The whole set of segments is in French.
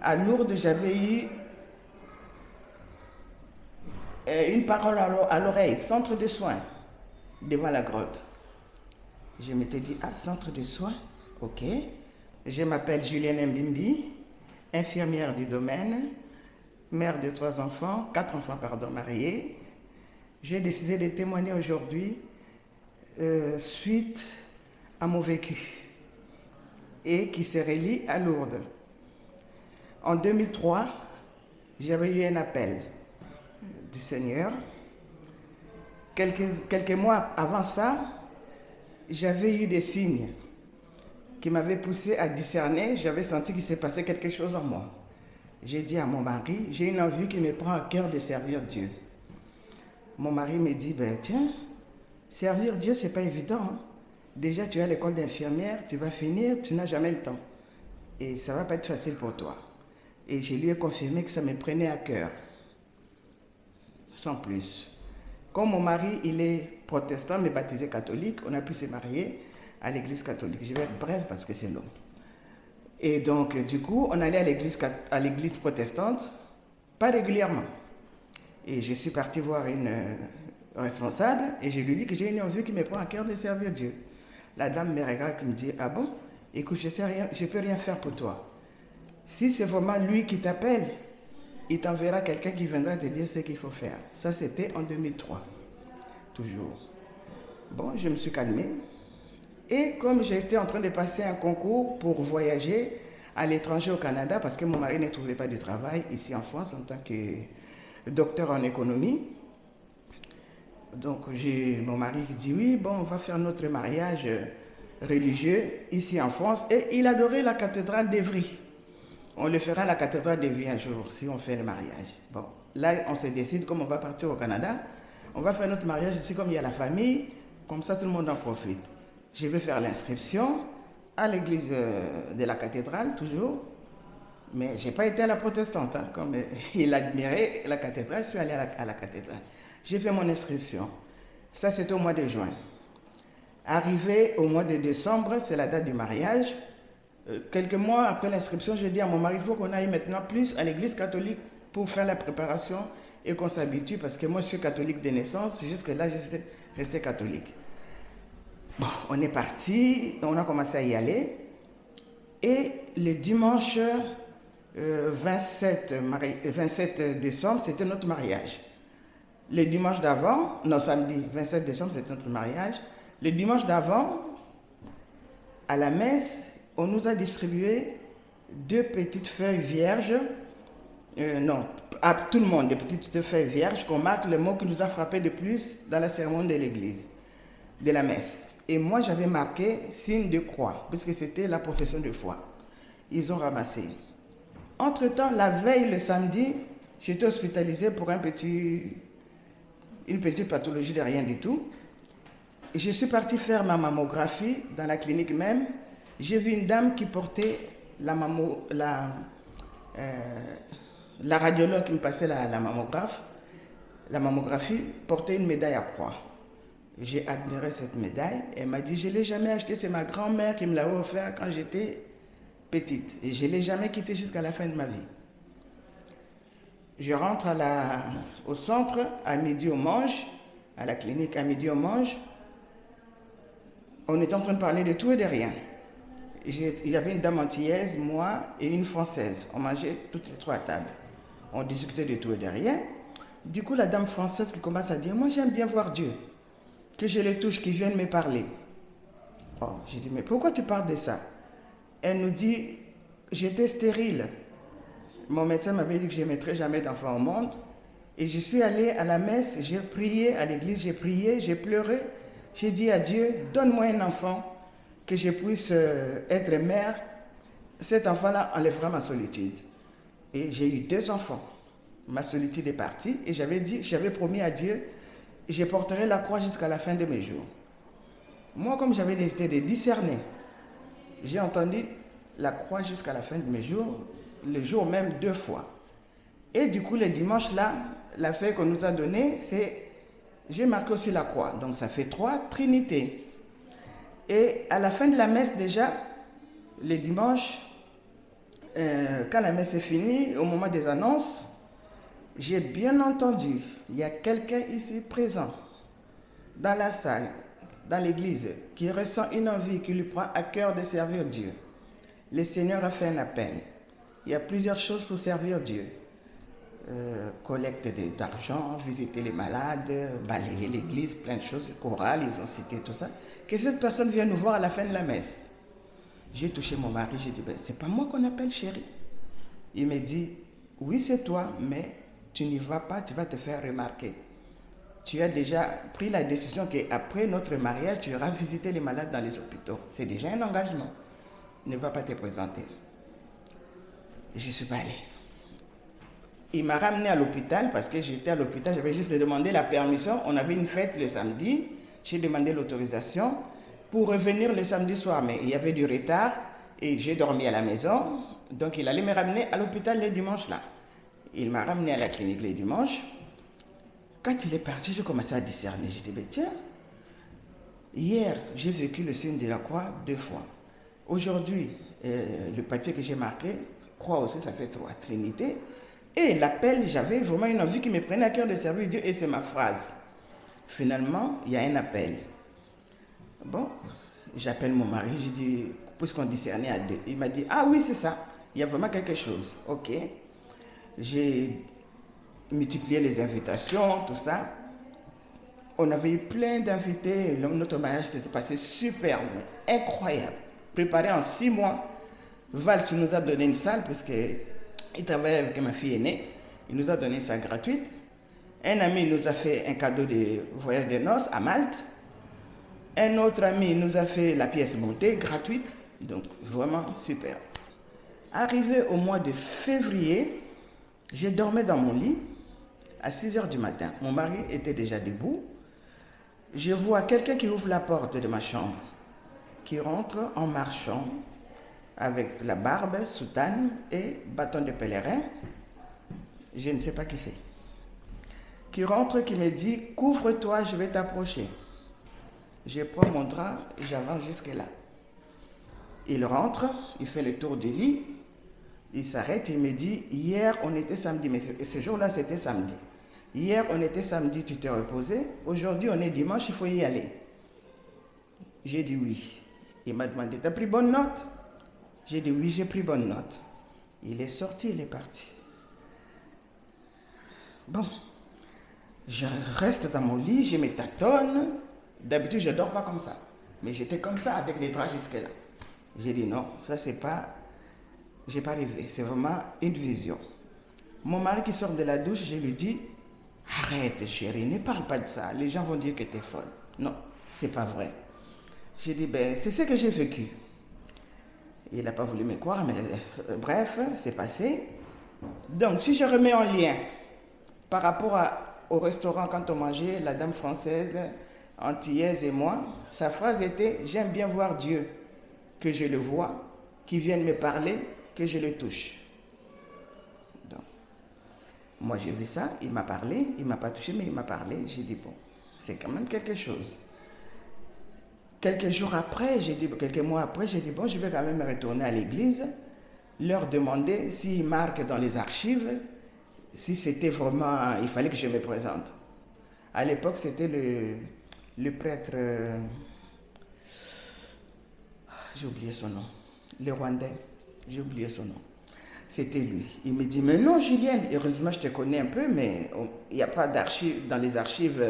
À Lourdes, j'avais eu une parole à l'oreille, centre de soins, devant la grotte. Je m'étais dit, ah, centre de soins, ok. Je m'appelle Julienne Mbimbi, infirmière du domaine, mère de 4 enfants, mariés. J'ai décidé de témoigner aujourd'hui suite à mon vécu et qui se relie à Lourdes. En 2003, j'avais eu un appel du Seigneur. Quelques mois avant ça, j'avais eu des signes qui m'avaient poussé à discerner. J'avais senti qu'il s'est passé quelque chose en moi. J'ai dit à mon mari, j'ai une envie qui me prend à cœur de servir Dieu. Mon mari me dit, tiens, servir Dieu, c'est pas évident. Hein? Déjà, tu es à l'école d'infirmière, tu vas finir, tu n'as jamais le temps. Et ça va pas être facile pour toi. Et je lui ai confirmé que ça me prenait à cœur. Sans plus. Comme mon mari, il est protestant, mais baptisé catholique, on a pu se marier à l'église catholique. Je vais être bref parce que c'est long. Et donc, du coup, on allait à l'église protestante, pas régulièrement. Et je suis parti voir une responsable et je lui dis que j'ai une envie qui me prend à cœur de servir Dieu. La dame me regarde et me dit, ah bon, écoute, je ne peux rien faire pour toi. Si c'est vraiment lui qui t'appelle, il t'enverra quelqu'un qui viendra te dire ce qu'il faut faire. Ça, c'était en 2003, toujours. Bon, je me suis calmée. Et comme j'étais en train de passer un concours pour voyager à l'étranger au Canada, parce que mon mari ne trouvait pas de travail ici en France en tant que docteur en économie, donc mon mari dit oui, bon, on va faire notre mariage religieux ici en France. Et il adorait la cathédrale d'Évry. On le fera à la cathédrale d'Évry un jour, si on fait le mariage. Bon, là, on se décide, comme on va partir au Canada, on va faire notre mariage ici, comme il y a la famille, comme ça tout le monde en profite. Je vais faire l'inscription à l'église de la cathédrale, toujours. Mais je n'ai pas été à la protestante, hein, comme il admirait la cathédrale, je suis allé à la cathédrale. J'ai fait mon inscription. Ça, c'était au mois de juin. Arrivé au mois de décembre, c'est la date du mariage. Quelques mois après l'inscription, j'ai dit à mon mari, il faut qu'on aille maintenant plus à l'église catholique pour faire la préparation et qu'on s'habitue, parce que moi, je suis catholique de naissance. Jusque-là, j'étais resté catholique. Bon, on est parti, on a commencé à y aller. Et le dimanche 27 décembre, c'était notre mariage. Le dimanche d'avant, non, samedi 27 décembre, c'était notre mariage. Le dimanche d'avant, à la messe, on nous a distribué 2 petites feuilles vierges. Non, à tout le monde, des petites feuilles vierges qu'on marque le mot qui nous a frappé de plus dans la cérémonie de l'église, de la messe. Et moi, j'avais marqué signe de croix, puisque c'était la profession de foi. Ils ont ramassé. Entre-temps, la veille, le samedi, j'étais hospitalisé pour une petite pathologie de rien du tout. Et je suis parti faire ma mammographie dans la clinique même. J'ai vu une dame qui portait la radiologue qui me passait la mammographie, portait une médaille à croix. J'ai admiré cette médaille. Elle m'a dit, je ne l'ai jamais achetée, c'est ma grand-mère qui me l'avait offert quand j'étais petite. Et je ne l'ai jamais quittée jusqu'à la fin de ma vie. Je rentre au centre, à midi on mange, à la clinique à midi on mange. On était en train de parler de tout et de rien. Il y avait une dame antillaise, moi et une française. On mangeait toutes les 3 à table. On discutait de tout et de rien. Du coup, la dame française qui commence à dire, moi j'aime bien voir Dieu. Que je le touche, qu'il vienne me parler. Oh, j'ai dit, mais pourquoi tu parles de ça? Elle nous dit, j'étais stérile. Mon médecin m'avait dit que je ne mettrais jamais d'enfant au monde. Et je suis allée à la messe, j'ai prié à l'église, j'ai prié, j'ai pleuré. J'ai dit à Dieu, donne-moi un enfant, que je puisse être mère. Cet enfant-là enlèvera ma solitude. Et j'ai eu 2 enfants. Ma solitude est partie et j'avais promis à Dieu, je porterai la croix jusqu'à la fin de mes jours. Moi, comme j'avais décidé de discerner, j'ai entendu la croix jusqu'à la fin de mes jours, le jour même 2 fois. Et du coup, le dimanche là, la feuille qu'on nous a donnée, c'est, j'ai marqué aussi la croix. Donc ça fait 3, Trinité. Et à la fin de la messe déjà, le dimanche, Quand la messe est finie, au moment des annonces, j'ai bien entendu, il y a quelqu'un ici présent, dans la salle, dans l'église, qui ressent une envie, qui lui prend à cœur de servir Dieu. Le Seigneur a fait un appel. Il y a plusieurs choses pour servir Dieu. Collecte d'argent, visiter les malades, balayer l'église, plein de choses, chorale, ils ont cité tout ça. Que cette personne vienne nous voir à la fin de la messe. J'ai touché mon mari, j'ai dit, ben, c'est pas moi qu'on appelle chéri. Il me dit, oui c'est toi, mais tu n'y vas pas, tu vas te faire remarquer. Tu as déjà pris la décision qu'après notre mariage, tu iras visiter les malades dans les hôpitaux. C'est déjà un engagement. Ne va pas te présenter. Je ne suis pas allé. Il m'a ramené à l'hôpital parce que j'étais à l'hôpital, j'avais juste demandé la permission. On avait une fête le samedi, j'ai demandé l'autorisation pour revenir le samedi soir, mais il y avait du retard et j'ai dormi à la maison. Donc il allait me ramener à l'hôpital le dimanche là. Il m'a ramené à la clinique le dimanche. Quand il est parti, j'ai commencé à discerner. J'ai dit, ben tiens, hier j'ai vécu le signe de la croix 2 fois. Aujourd'hui, le papier que j'ai marqué, croix aussi, ça fait 3, Trinité. Et l'appel, j'avais vraiment une envie qui me prenait à cœur de servir Dieu et c'est ma phrase. Finalement, il y a un appel. Bon, j'appelle mon mari, je dis, puisqu'on discernait à 2, il m'a dit, ah oui, c'est ça, il y a vraiment quelque chose. Ok, j'ai multiplié les invitations, tout ça. On avait eu plein d'invités, notre mariage s'était passé super, incroyable. Préparé en 6 mois. Valls nous a donné une salle parce qu'il travaillait avec ma fille aînée. Il nous a donné une salle gratuite. Un ami nous a fait un cadeau de voyage de noces à Malte. Un autre ami nous a fait la pièce montée gratuite. Donc vraiment super. Arrivé au mois de février, je dormais dans mon lit à 6h du matin. Mon mari était déjà debout. Je vois quelqu'un qui ouvre la porte de ma chambre, qui rentre en marchant avec la barbe, soutane et bâton de pèlerin. Je ne sais pas qui c'est. Qui rentre, qui me dit, couvre-toi, je vais t'approcher. Je prends mon drap et j'avance jusque là. Il rentre, il fait le tour du lit, il s'arrête et il me dit, hier on était samedi, mais ce jour-là c'était samedi. Hier on était samedi, tu t'es reposé, aujourd'hui on est dimanche, il faut y aller. J'ai dit oui. Il m'a demandé, t'as pris bonne note? J'ai dit oui, j'ai pris bonne note. Il est sorti, il est parti. Bon, je reste dans mon lit, je me tâtonne. D'habitude, je ne dors pas comme ça. Mais j'étais comme ça avec les draps jusque-là. J'ai dit non, ça c'est pas... J'ai pas rêvé, c'est vraiment une vision. Mon mari qui sort de la douche, je lui dis, arrête chérie, ne parle pas de ça. Les gens vont dire que tu es folle. Non, c'est pas vrai. J'ai dit, ben c'est ce que j'ai vécu. Il n'a pas voulu me croire, mais bref, c'est passé. Donc, si je remets en lien par rapport au restaurant quand on mangeait, la dame française, antillaise et moi, sa phrase était « J'aime bien voir Dieu, que je le vois, qu'il vienne me parler, que je le touche. » Donc, moi j'ai vu ça, il m'a parlé, il ne m'a pas touché, mais il m'a parlé. J'ai dit « Bon, c'est quand même quelque chose. » Quelques jours après, quelques mois après, j'ai dit, bon, je vais quand même retourner à l'église, leur demander s'ils marquent dans les archives, si c'était vraiment, il fallait que je me présente. À l'époque, c'était le prêtre, j'ai oublié son nom, le Rwandais, j'ai oublié son nom. C'était lui. Il me dit, mais non, Julienne, heureusement, je te connais un peu, mais il n'y a pas d'archives, dans les archives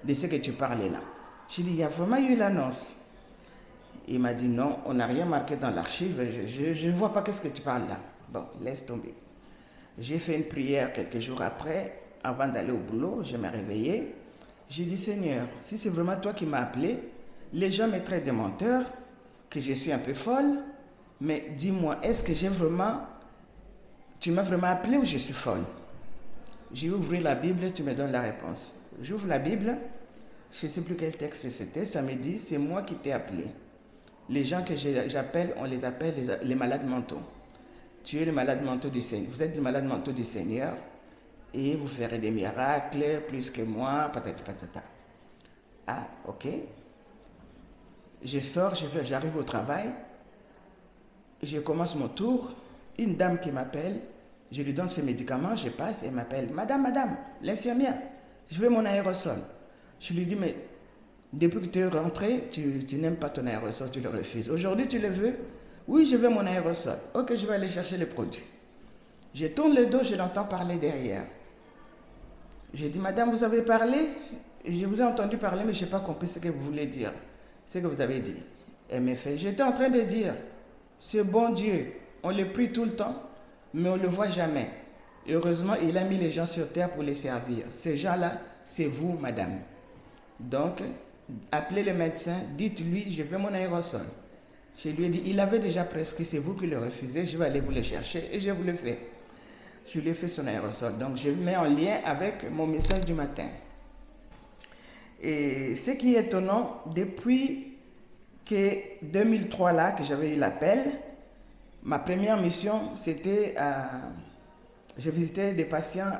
de ce que tu parlais là. J'ai dit, il y a vraiment eu l'annonce. Il m'a dit, non, on n'a rien marqué dans l'archive, je ne vois pas qu'est-ce que tu parles là. Bon, laisse tomber. J'ai fait une prière quelques jours après, avant d'aller au boulot, je me réveillais. J'ai dit, Seigneur, si c'est vraiment toi qui m'as appelé, les gens me traitent de menteur, que je suis un peu folle, mais dis-moi, est-ce que tu m'as vraiment appelé ou je suis folle? J'ai ouvert la Bible, tu me donnes la réponse. J'ouvre la Bible, je ne sais plus quel texte c'était, ça me dit, c'est moi qui t'ai appelé. Les gens que j'appelle, on les appelle les malades mentaux. Tu es le malade mentaux du Seigneur. Vous êtes les malades mentaux du Seigneur et vous ferez des miracles plus que moi, patati patata. Ah, ok. Je sors, j'arrive au travail, je commence mon tour une dame qui m'appelle, je lui donne ses médicaments, je passe, elle m'appelle, madame, l'infirmière, je veux mon aérosol. Je lui dis, mais depuis que tu es rentrée, tu n'aimes pas ton aérosol, tu le refuses. Aujourd'hui, tu le veux? Oui, je veux mon aérosol. Ok, je vais aller chercher le produit. Je tourne le dos, je l'entends parler derrière. J'ai dit, madame, vous avez parlé? Je vous ai entendu parler, mais je n'ai pas compris ce que vous voulez dire. Ce que vous avez dit. Elle m'a fait, j'étais en train de dire, ce bon Dieu, on le prie tout le temps, mais on ne le voit jamais. Heureusement, il a mis les gens sur terre pour les servir. Ces gens-là, c'est vous, madame. Donc, appelez le médecin, dites-lui, je veux mon aérosol. Je lui ai dit, il avait déjà prescrit, c'est vous qui le refusez, je vais aller vous le chercher et je vous le fais. Je lui ai fait son aérosol. Donc, je le mets en lien avec mon message du matin. Et ce qui est étonnant, depuis que 2003 là, que j'avais eu l'appel, ma première mission, c'était je visitais des patients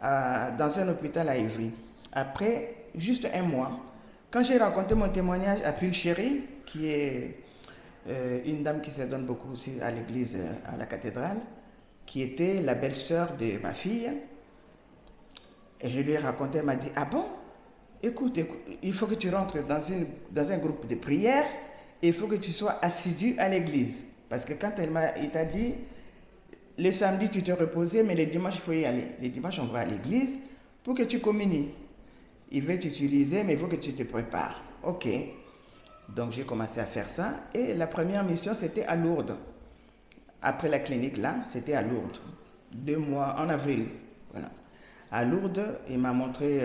dans un hôpital à Ivry. Après juste un mois, quand j'ai raconté mon témoignage à Pule Chéri, qui est une dame qui se donne beaucoup aussi à l'église, à la cathédrale, qui était la belle-sœur de ma fille, et je lui ai raconté, elle m'a dit, ah bon, écoute, il faut que tu rentres dans un groupe de prière, et il faut que tu sois assidu à l'église. Parce que quand il t'a dit, les samedis tu te reposais, mais les dimanches il faut y aller. Les dimanches on va à l'église pour que tu communies. Il veut t'utiliser, mais il faut que tu te prépares. Ok. Donc j'ai commencé à faire ça. Et la première mission, c'était à Lourdes. Après la clinique, là, c'était à Lourdes. 2 mois, en avril. Voilà. À Lourdes, il m'a montré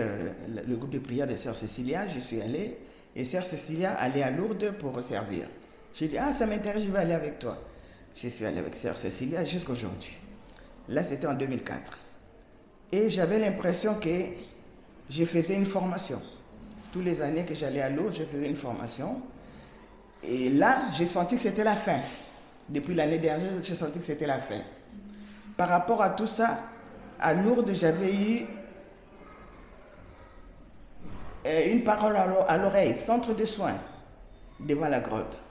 le groupe de prière de Sœur Cécilia. Je suis allé. Et Sœur Cécilia allait à Lourdes pour servir. J'ai dit, ah, ça m'intéresse, je vais aller avec toi. Je suis allé avec Sœur Cécilia jusqu'à aujourd'hui. Là, c'était en 2004. Et j'avais l'impression que je faisais une formation. Toutes les années que j'allais à Lourdes, je faisais une formation. Et là, j'ai senti que c'était la fin. Depuis l'année dernière, j'ai senti que c'était la fin. Par rapport à tout ça, à Lourdes, j'avais eu une parole à l'oreille, centre de soins, devant la grotte.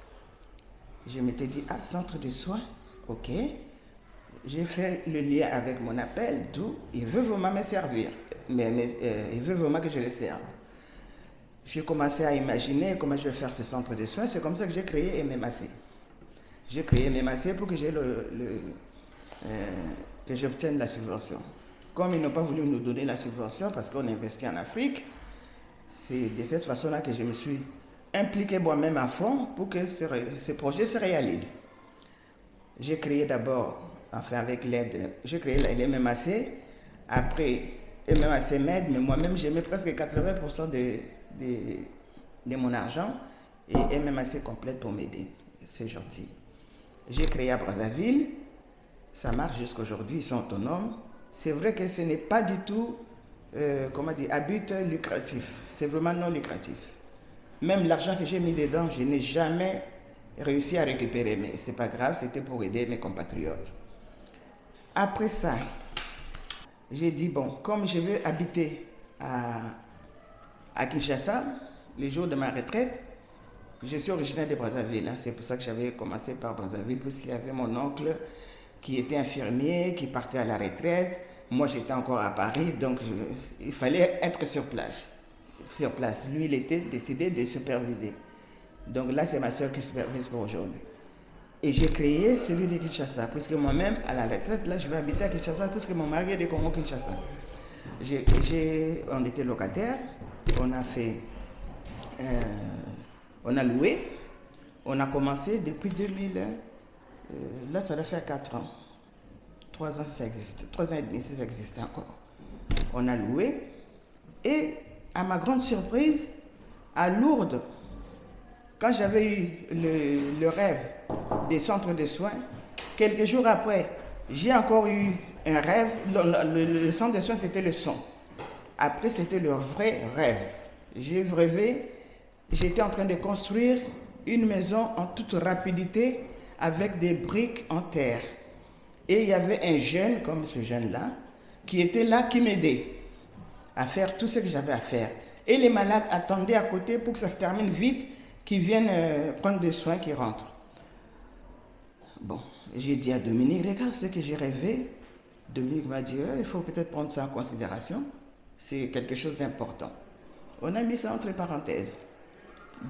Je m'étais dit, ah, centre de soins, ok. J'ai fait le lien avec mon appel, d'où il veut vraiment me servir. Il veut vraiment que je le serve. J'ai commencé à imaginer comment je vais faire ce centre de soins. C'est comme ça que j'ai créé MMAC. J'ai créé MMAC pour que que j'obtienne la subvention. Comme ils n'ont pas voulu nous donner la subvention parce qu'on investit en Afrique, c'est de cette façon-là que je me suis impliqué moi-même à fond pour que ce projet se réalise. J'ai créé d'abord, enfin avec l'aide, j'ai créé l'MMAC, après MMAC m'aide, mais moi-même j'ai mis presque 80% de mon argent et MMAC complète pour m'aider. C'est gentil. J'ai créé à Brazzaville, ça marche jusqu'à aujourd'hui, ils sont autonomes. C'est vrai que ce n'est pas du tout, à but lucratif, c'est vraiment non lucratif. Même l'argent que j'ai mis dedans, je n'ai jamais réussi à récupérer, mais ce n'est pas grave, c'était pour aider mes compatriotes. Après ça, j'ai dit, bon, comme je veux habiter à Kinshasa, le jour de ma retraite, je suis originaire de Brazzaville, hein, c'est pour ça que j'avais commencé par Brazzaville, puisqu'il y avait mon oncle qui était infirmier, qui partait à la retraite. Moi, j'étais encore à Paris, donc il fallait être sur place. Lui, il était décidé de superviser. Donc là, c'est ma soeur qui supervise pour aujourd'hui. Et j'ai créé celui de Kinshasa, puisque moi-même, à la retraite, là, je vais habiter à Kinshasa, puisque mon mari est de Congo-Kinshasa. On était locataires, on a fait... on a loué, on a commencé depuis 2000, là ça doit faire 4 ans, 3 ans si ça existe, 3 ans et demi si ça existe encore. On a loué et à ma grande surprise, à Lourdes, quand j'avais eu le rêve des centres de soins, quelques jours après, j'ai encore eu un rêve, le centre de soins c'était le son. Après c'était le vrai rêve. J'ai rêvé. J'étais en train de construire une maison en toute rapidité avec des briques en terre. Et il y avait un jeune, comme ce jeune-là, qui était là, qui m'aidait à faire tout ce que j'avais à faire. Et les malades attendaient à côté pour que ça se termine vite, qu'ils viennent prendre des soins, qu'ils rentrent. Bon. j'ai dit à Dominique, regarde ce que j'ai rêvé. Dominique m'a dit, il faut peut-être prendre ça en considération. C'est quelque chose d'important. On a mis ça entre parenthèses.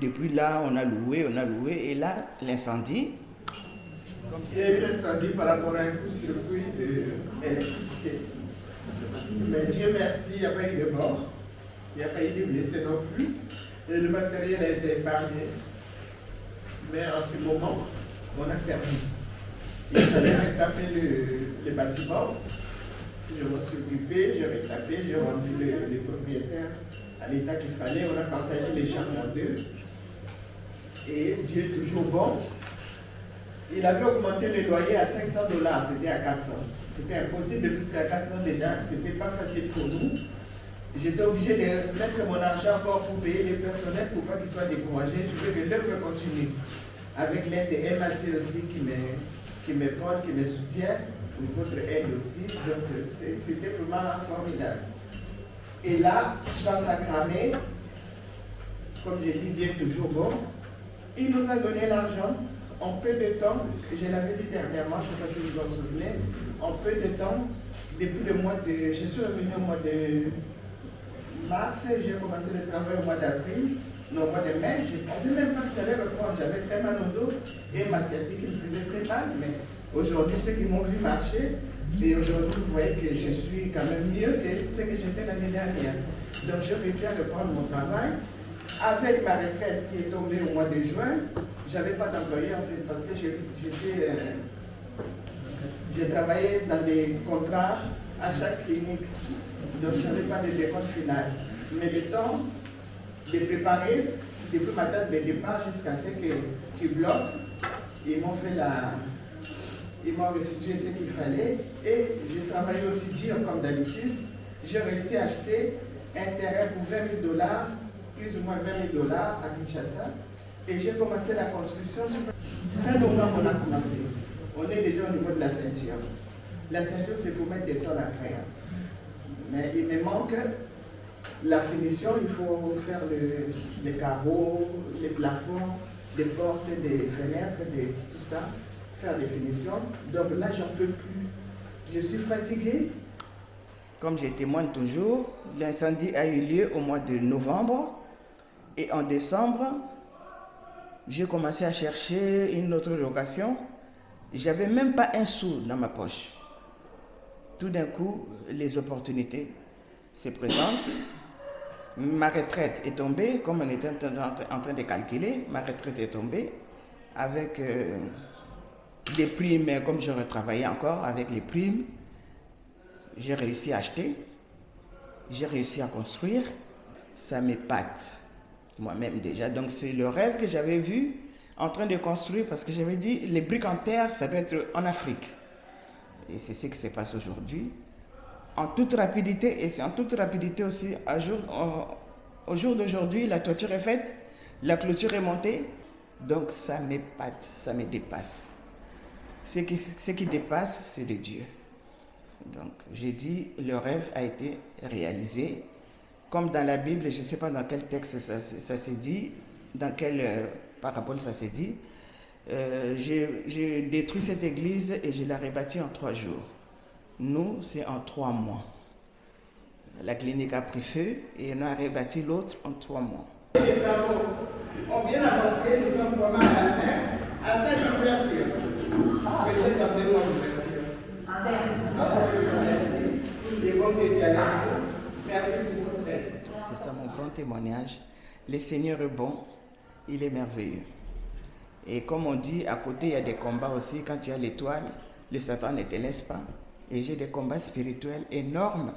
Depuis là, on a loué, et là, l'incendie. Il y a eu l'incendie par rapport à un court-circuit d'électricité. Mais Dieu merci, il n'y a pas eu de mort, il n'y a pas eu de blessés non plus. Et le matériel a été épargné. Mais en ce moment, on a fermé. Il fallait retaper le bâtiment. Je m'en suis occupé, j'ai retapé, j'ai rendu les propriétaires à l'état qu'il fallait. On a partagé les charges en deux. Et Dieu est toujours bon. Il avait augmenté le loyer à $500, c'était à 400. C'était impossible puisqu'à 400 déjà, c'était pas facile pour nous. J'étais obligé de mettre mon argent encore pour payer les personnels pour pas qu'ils soient découragés. Je veux que l'œuvre continue. Avec l'aide de MAC aussi qui m'épaule, qui me soutient, et votre aide aussi. Donc c'était vraiment formidable. Et là, quand ça cramait, comme j'ai dit, Dieu est toujours bon. Il nous a donné l'argent en peu de temps, je l'avais dit dernièrement, je ne sais pas si vous vous en souvenez, en peu de temps, depuis le mois de... Je suis revenu au mois de mars, j'ai commencé le travail au mois d'avril, non, au mois de mai, je ne pensais même pas que j'allais reprendre, j'avais très mal au dos et ma sciatique me faisait très mal, mais aujourd'hui, ceux qui m'ont vu marcher, et aujourd'hui, vous voyez que je suis quand même mieux que ce que j'étais l'année dernière. Donc, j'ai réussi à reprendre mon travail. Avec ma retraite qui est tombée au mois de juin, je n'avais pas d'employeur parce que j'ai travaillé dans des contrats à chaque clinique. Donc je n'avais pas de décompte final. Mais le temps de préparer, depuis ma date de départ jusqu'à ce qu'ils bloquent, ils m'ont restitué ce qu'il fallait. Et j'ai travaillé aussi dur comme d'habitude. J'ai réussi à acheter un terrain pour $20 000. Plus ou moins $20 000 à Kinshasa. Et j'ai commencé la construction. Fin novembre, on a commencé. On est déjà au niveau de la ceinture. La ceinture, c'est pour mettre des tonnes après. Mais il me manque la finition. Il faut faire les carreaux, les plafonds, des portes, des fenêtres, tout ça. Faire des finitions. Donc là, j'en peux plus. Je suis fatigué. Comme je témoigne toujours, l'incendie a eu lieu au mois de novembre. Et en décembre, j'ai commencé à chercher une autre location. J'avais même pas un sou dans ma poche. Tout d'un coup, les opportunités se présentent. Ma retraite est tombée, comme on était en train de calculer, ma retraite est tombée avec des primes, comme je retravaillais encore avec les primes. J'ai réussi à acheter, j'ai réussi à construire, ça m'épate. Moi-même déjà. Donc c'est le rêve que j'avais vu en train de construire parce que j'avais dit les briques en terre, ça doit être en Afrique. Et c'est ce qui se passe aujourd'hui. En toute rapidité, et c'est en toute rapidité aussi, au jour d'aujourd'hui, la toiture est faite, la clôture est montée. Donc ça m'épate, ça me dépasse. Ce qui dépasse, c'est de Dieu. Donc j'ai dit, le rêve a été réalisé. Comme dans la Bible, je ne sais pas dans quel texte ça s'est dit, dans quelle parabole ça s'est dit, j'ai détruit cette église et je l'ai rebâtie en 3 jours. Nous, c'est en 3 mois. La clinique a pris feu et on a rebâti l'autre en 3 mois. Les travaux ont bien avancé, nous sommes vraiment à la fin, à 5 ouvertures. Peut-être en 2 mois d'ouverture. Merci. Et bon Dieu est avec nous. Merci pour votre aide. C'est ça mon grand témoignage. Le Seigneur est bon, il est merveilleux. Et comme on dit, à côté il y a des combats aussi. Quand tu as l'étoile, le Satan ne te laisse pas. Et j'ai des combats spirituels énormes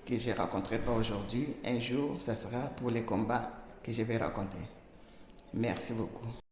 que je ne raconterai pas aujourd'hui. Un jour, ça sera pour les combats que je vais raconter. Merci beaucoup.